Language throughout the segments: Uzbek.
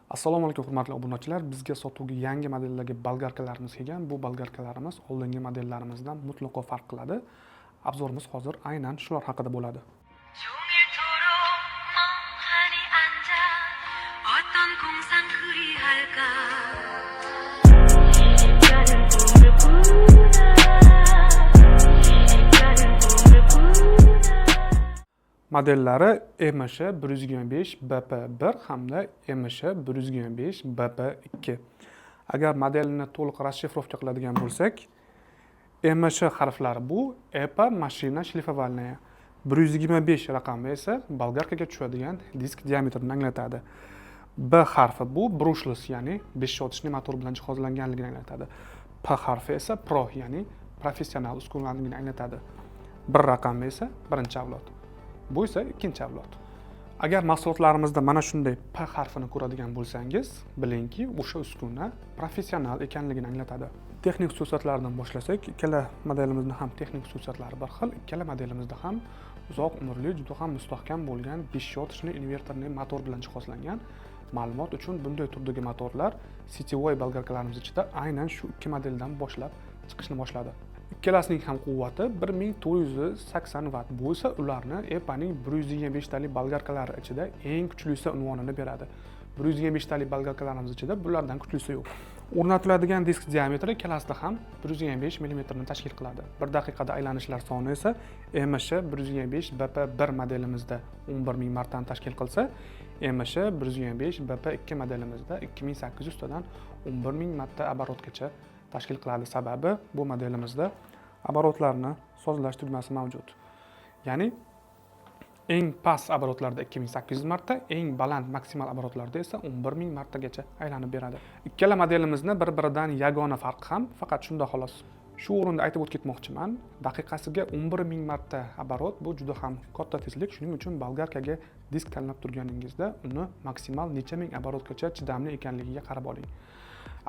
Assalomu alaykum hurmatli obunachilar. Bizga sotuvga yangi modeldagi bolgarkalarimiz kelgan. Bu bolgarkalarimiz oldingi modellarimizdan mutlaqo farq qiladi. Obzorimiz hozir aynan shular haqida bo'ladi. 종일토록 멍하니 앉아 어떤 공상 그리할까 나는 꿈을 꾸나 나는 꿈을 꾸나 Modellari MSH 125 BP1 hamda MSH 125 BP2. Agar modelni to'liq расшифровка qiladigan bo'lsak, MSH harflari bu EPA mashina shlifovalnaya. 125 raqami esa bolgarkaga tushadigan disk diametrini anglatadi. B harfi bu brushless, ya'ni 5 otishli motor bilan jihozlanganligini anglatadi. P harfi esa Pro, ya'ni professional uskunaligini anglatadi. Bir raqami esa birinchi avlod. Bu esa ikkinchi avlod. Agar mahsulotlarimizda mana shunday P harfini ko'radigan bo'lsangiz, bilingki, o'sha uskuna professional ekanligini anglatadi. Texnik xususiyatlaridan boshlasak, ikkala modelimizda ham texnik xususiyatlari bir xil. Ikkala modelimizda ham uzoq umrli, juda ham mustahkam bo'lgan 5 otishli invertorli motor bilan jihozlangan. Ma'lumot uchun bunday turdagi motorlar sityovoy bolgarkalarimiz ichida aynan shu ikki modeldan boshlab chiqishni boshladi. Ikkalasining ham quvvati 1480 watt. Bu esa ularni EPAning 125 talik bolgarkalari ichida eng kuchlisi unvonini beradi. 125 talik bolgarkalarimiz ichida bulardan kuchlisi yo'q. O'rnatiladigan disk diametri ikkalasida ham 125 mm ni tashkil qiladi. 1 daqiqada aylanishlar soni esa MSH 125 BP1 modelimizda 11000 martani tashkil qilsa, MSH 125 BP2 modelimizda 2800 tadan 11000 marta оборотgacha tashkil qiladi. Sababi bu modelimizda оборотlarni sozlash tugmasi mavjud. Ya'ni eng past оборотlarda 2800 marta, eng baland maksimal оборотlarda esa 11000 martagacha aylanib beradi. Ikkala modelimizni bir-biridan yagona farqi ham faqat shunda xolos. Shu o'rinda aytib o'tib ketmoqchiman, daqiqasiga 11000 marta оборот bu juda ham katta tezlik. Shuning uchun bolgarkaga disk tanlab turganingizda uni maksimal necha ming оборотgacha chidamli ekanligiga qarab oling.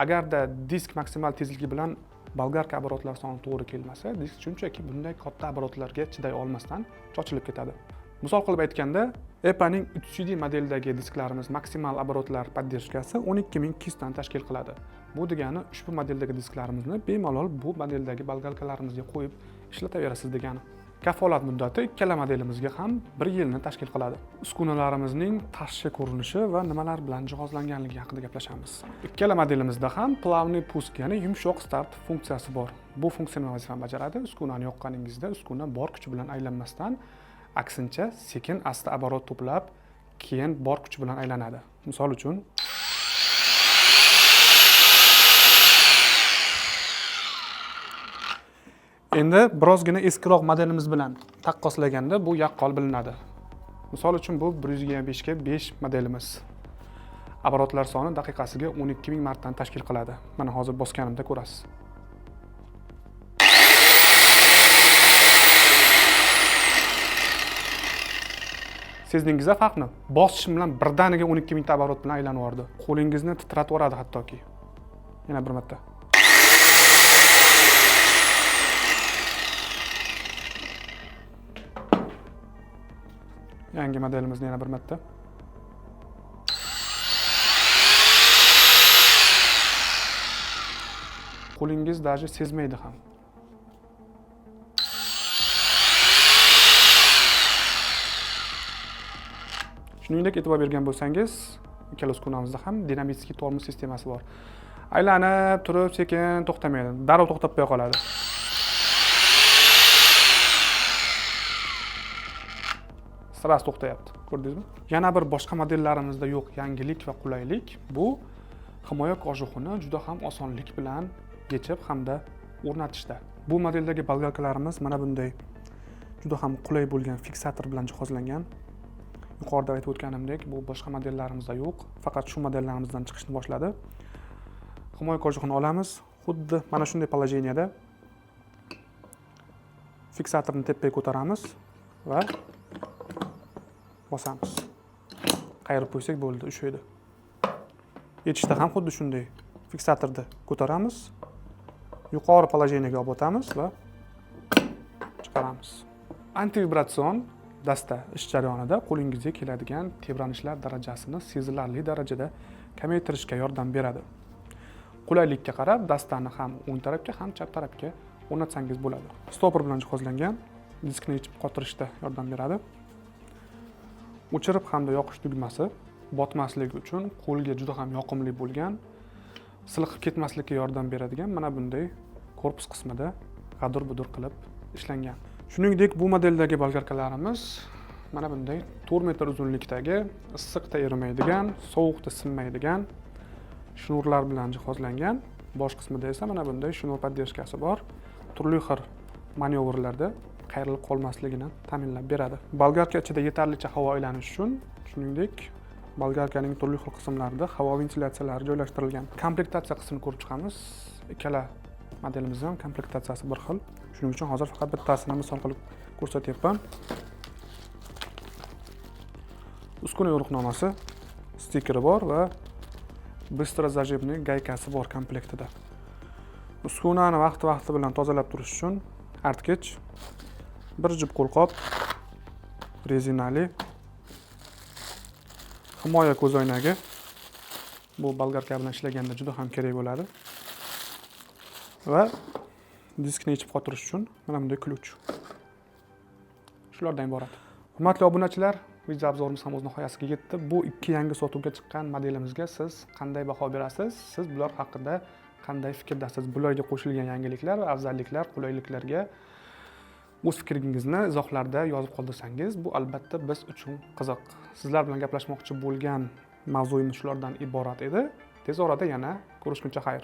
Agarda disk maksimal tezligi bilan bolgarka оборотlar soni to'g'ri kelmasa, disk shunchaki bunday katta оборотlarga chiday olmasdan chochilib ketadi. Misol qilib aytganda, EPAning 3CD modeldagi disklarimiz maksimal оборотlar поддержкасы 12200 dan tashkil qiladi. Bu degani ushbu modeldagi disklarimizni bemalol bu modeldagi bolgarkalarimizga qo'yib ishlataverasiz degani. Kafolat muddati ikkala modelimizga ham 1 yilni tashkil qiladi. Uskunalarimizning tashqi ko'rinishi va nimalar bilan jihozlanganligi haqida gaplashamiz. Ikkala modelimizda ham plavniy pusk, ya'ni yumshoq start funksiyasi bor. Bu funksiyani vazifani bajaradi. Uskunani yoqqaningizda uskuna bor kuchi bilan aylanmasdan, aksincha sekin asta оборот to'plab, keyin bor kuchi bilan aylanadi. Misol uchun endi birozgina eskiroq modelimiz bilan taqqoslaganda bu yaqqol bilinadi. Misol uchun bu 125 ga 5 modelimiz. Оборотlar soni daqiqasiga 12000 martadan tashkil qiladi. Mana hozir bosganimda ko'rasiz. Sezdingizmi farqni? Bosishim bilan birdaniga 12000 ta оборот bilan aylanib yordi. Qo'lingizni titratib yoradi hattoki. Yana bir marta. Yangi modelimizni yana bir marta. Qo'lingiz даже sezmaydi ham. Shuningdek, e'tibor bergan bo'lsangiz, ikkala uskunamizda ham dinamitskiy tormoz sistemasi bor. Aylanib turib, sekin to'xtamaydi. Darrov to'xtab qo'ya qoladi. Siras to'xtayapti. Ko'rdingizmi? Yana bir boshqa modellarimizda yo'q yangilik va qulaylik bu himoya kojuxini juda ham osonlik bilan yechib hamda o'rnatishda. Bu modeldagi bolgarkalarimiz mana bunday juda ham qulay bo'lgan fiksator bilan jihozlangan. Yuqorida aytib o'tganimdek, bu boshqa modellarimizda yo'q, faqat shu modellarimizdan chiqishni boshladi. Himoya kojuxini olamiz, xuddi mana shunday положениеda fiksatorni tepaga ko'taramiz va bosamiz. Qayirib qo'ysak bo'ldi, ushlaydi. Yechishda ham xuddi shunday. Fiksatorni ko'taramiz, yuqori положениеga olib o'tamiz va chiqaramiz. Antivibratsion dasta ish jarayonida qo'lingizga keladigan tebranishlar darajasini sezilarli darajada kamaytirishga yordam beradi. Qulaylikka qarab dastani ham o'ng tarafga ham chap tarafga o'rnatsangiz bo'ladi. Stopper bilan jihozlangan, diskni yechib qotirishda yordam beradi. O'chirib hamda yoqish tugmasi botmasligi uchun qo'lga juda ham yoqimli bo'lgan, silqib ketmaslikka yordam beradigan mana bunday korpus qismida g'adur-budur qilib ishlangan. Shuningdek, bu modeldagi bolgarkalarimiz mana bunday 4 metr uzunlikdagi, issiqda erimaydigan, sovuqda sinmaydigan shnurlar bilan jihozlangan. Bosh qismida esa mana bunday shnur podдержкасы bor. Turli xil manyovrlarda qayrilib qolmasligini ta'minlab beradi. Bolgarka ichida yetarlicha havo aylanishi uchun, shuningdek, bolgarkaning turli xil qismlarida havo ventilyatsiyalari joylashtirilgan. Komplektatsiya qismini ko'rib chiqamiz. Ikkala modelimizning ham komplektatsiyasi bir xil. Shuning uchun hozir faqat bittasini misol qilib ko'rsatyapman. Uskuna yo'riqnomasi, stikeri bor va bыстро zajibniy gaykasi bor komplektida. Uskunani vaqti bilan tozalab turish uchun artgich, bir jup qo'lqop, rezinali, himoya ko'zoynagi. Bu bolgarka bilan ishlaganda juda ham kerak bo'ladi. Va diskni yechib qotirish uchun mana bunday ключ. Shulardan iborat. Hurmatli obunachilar, video obzorimiz ham o'z nihoyasiga yetdi. Bu ikki yangi sotuvga chiqqan modelimizga siz qanday baho berasiz? Siz bular haqida qanday fikrdasiz? Bularga qo'shilgan yangiliklar va afzalliklar, qulayliklarga o'z fikringizni izohlarda yozib qoldirsangiz, bu albatta biz uchun qiziq. Sizlar bilan gaplashmoqchi bo'lgan mavzuyimiz shulardan iborat edi. Tez orada yana ko'rishguncha xayr.